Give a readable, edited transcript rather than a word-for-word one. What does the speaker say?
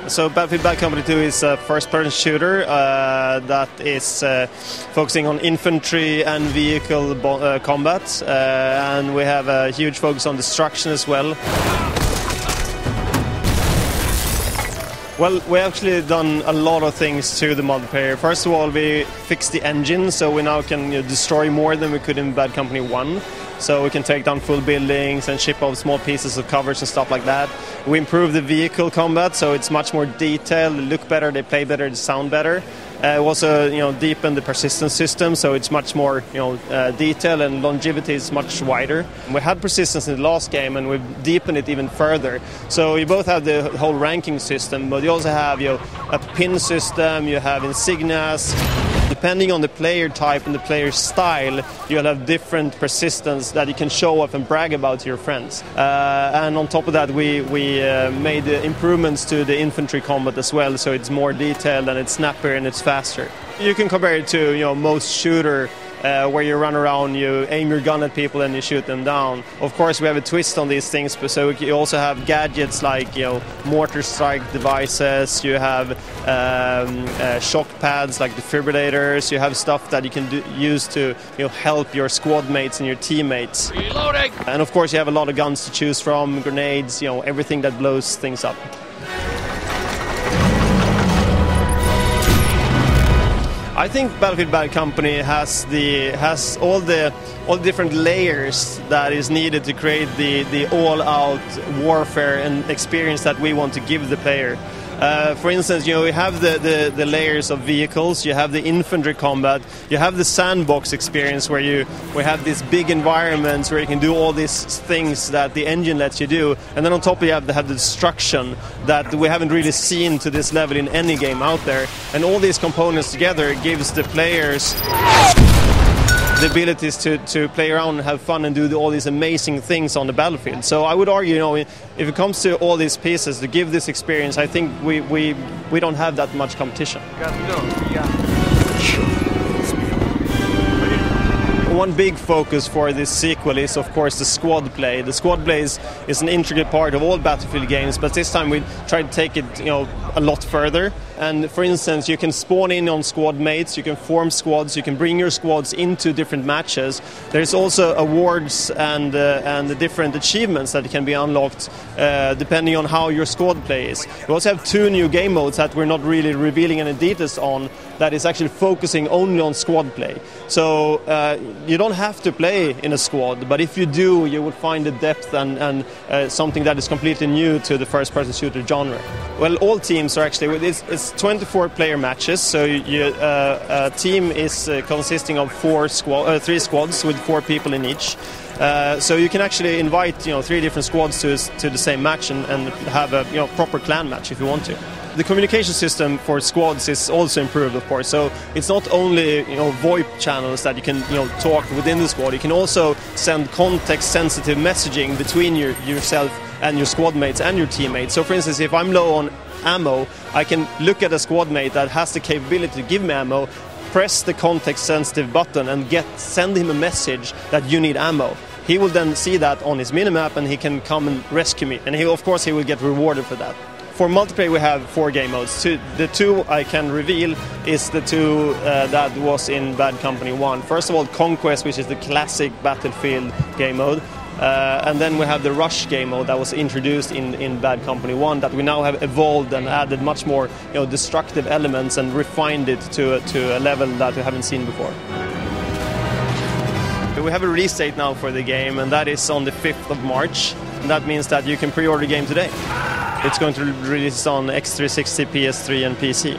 So Battlefield Bad Company 2 is a first-person shooter that is focusing on infantry and vehicle combat, and we have a huge focus on destruction as well. Well, we actually done a lot of things to the multiplayer. First of all, we fixed the engine, so we now can destroy more than we could in Bad Company 1. So we can take down full buildings and ship off small pieces of covers and stuff like that. We improved the vehicle combat, so it's much more detailed, they look better, they play better, they sound better. We also, deepened the persistence system, so it's much more, detailed, and longevity is much wider. We had persistence in the last game, and we've deepened it even further. So you both have the whole ranking system, but you also have, a pin system, you have insignias. Depending on the player type and the player style, you'll have different persistence that you can show off and brag about to your friends. And on top of that, we made improvements to the infantry combat as well, so it's more detailed and it's snappier and it's faster. You can compare it to most shooter where you run around, you aim your gun at people and you shoot them down. Of course, we have a twist on these things, so you also have gadgets like mortar strike devices, you have shock pads like defibrillators, you have stuff that you can use to help your squad mates and your teammates. Reloading! And of course, you have a lot of guns to choose from, grenades, everything that blows things up. I think Battlefield Bad Company has all the different layers that is needed to create the all-out warfare and experience that we want to give the player. For instance, we have the layers of vehicles, you have the infantry combat, you have the sandbox experience where we have these big environments where you can do all these things that the engine lets you do, and then on top you have the destruction that we haven't really seen to this level in any game out there, and all these components together gives the players the abilities to play around and have fun and do all these amazing things on the battlefield. So I would argue, if it comes to all these pieces to give this experience, I think we don't have that much competition. One big focus for this sequel is, of course, the squad play. The squad play is an intricate part of all Battlefield games, but this time we try to take it, a lot further. And for instance, you can spawn in on squad mates, you can form squads, you can bring your squads into different matches. There's also awards and the different achievements that can be unlocked depending on how your squad play is. We also have 2 new game modes that we're not really revealing any details on, that is actually focusing only on squad play. So you don't have to play in a squad, but if you do, you will find the depth and something that is completely new to the first-person shooter genre. Well, all teams are actually, it's 24 player matches, so a team is consisting of 3 squads with 4 people in each. So you can actually invite 3 different squads to the same match and have a proper clan match if you want to. The communication system for squads is also improved, of course. So it's not only VoIP channels that you can talk within the squad. You can also send context-sensitive messaging between yourself and your squad mates and your teammates. So, for instance, if I'm low on ammo, I can look at a squad mate that has the capability to give me ammo, press the context-sensitive button, and send him a message that you need ammo. He will then see that on his minimap, and he can come and rescue me. And of course, he will get rewarded for that. For multiplayer, we have 4 game modes. The 2 I can reveal is the 2 that was in Bad Company 1. First of all, Conquest, which is the classic Battlefield game mode. And then we have the Rush game mode that was introduced in Bad Company 1 that we now have evolved and added much more destructive elements and refined it to a level that we haven't seen before. We have a release date now for the game, and that is on the 5th of March. And that means that you can pre-order the game today. It's going to release on X360, PS3 and PC.